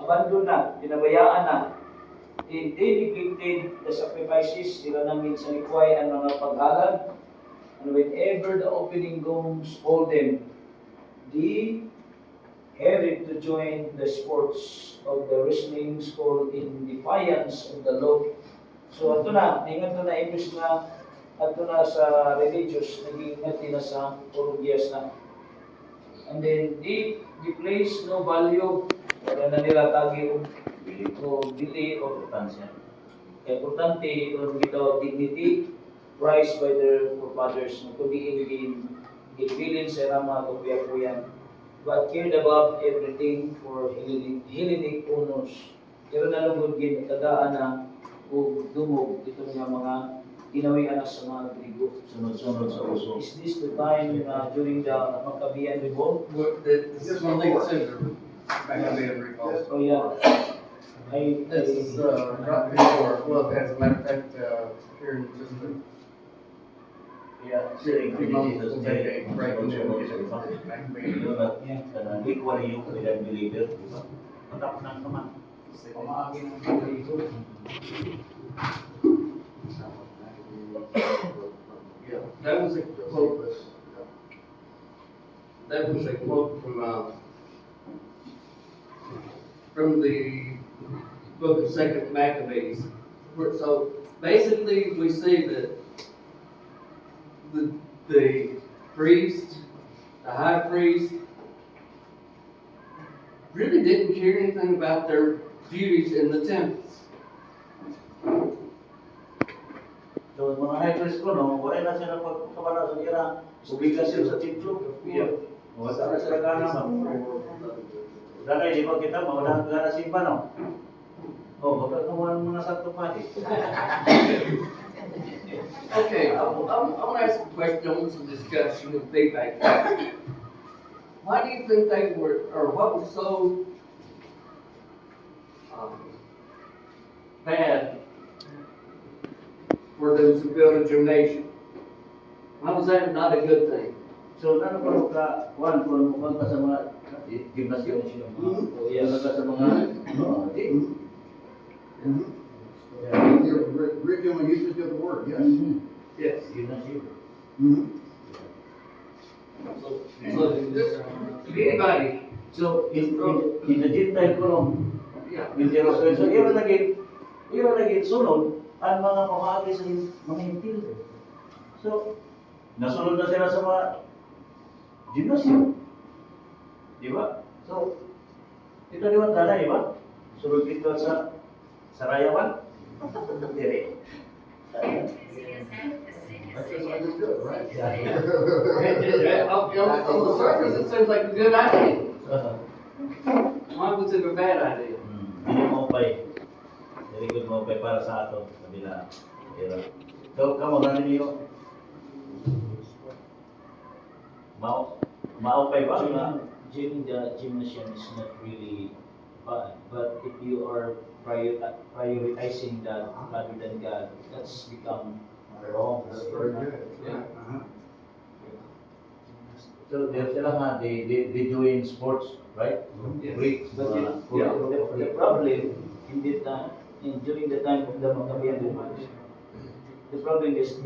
abandon na, pinabayaan na. They neglected the sacrifices, sila nang minsan ikuhay ang mga paghalad. And whenever the opening goes, hold them. They headed to join the sports of the wrestling school in defiance of the law. So ato na, ingat na imbes na ato na sa religious, nag-ingat na sa Uruguayas na. And then they place no value, wala na nila tagi o dili o importansya. Kaya importante o gitaw dignity prized by their forefathers, kundi in sa mga kuya-kuyan, but cared about everything for Hellenic honors. Pero nalungod gin tagaan na o dumog itong mga ginawian sa mga Grigo. Sunod-sunod sa uso. Is this the time during the Maccabean Revolt? This is one thing too. Maccabean Revolt. Oh yeah. This is right before. Well, as a matter of fact, here in just Sitting few months, we'll take a break and then we'll Hindi get to Maccabean. ko rin yung ilang believer, di ba? Matapos ng naman. Pamaagin ng mga Grigo. Yeah, that was a quote. That was a quote from the book of Second Maccabees. So basically, we see that the priest, the high priest, really didn't care anything about their duties in the temple. So, mga high priest ko, no, wala na sila pagkabala sa ira, obligasyon sa templo. Yeah. Wala na sila gana. Dahil di ba kita, mawala ang gana simpa, no? Oh, bakit naman mga santo pati? Okay, I want to ask a question, I want some discussion with feedback. Why do you think they were, or what was so bad for them to build a gymnasium? Why was that not a good thing? So, ano pa ka, kung ka sa mga gymnasium? Oh yes. Ano ka sa mga, The original usage of the word, yes. Yes. Gymnasium. So, anybody, So, in the Gentile column, yeah, in Jerusalem, so iyon lagi sunod ang mga pamahagi sa mga hintil. So, nasunod na sila sa mga gymnasium. Di ba? So, ito naman tanay, di ba? Sunod dito sa Sarayawan. Diri. That's just understood, right? on the surface, it seems like a good idea. Why was it a bad idea? Hindi mo pay. Very good mo pay para sa ato. Kabila. Diba? So, kamo na ninyo. Maupay ba? Joining the gymnasium is not really bad, but if you are prioritizing that rather than God, that's become wrong. That's very good. Yeah. So, there's sila nga, they doing sports, right? Yes. Greek, But Yeah. the problem during the time of the Maccabean Revolt, the problem is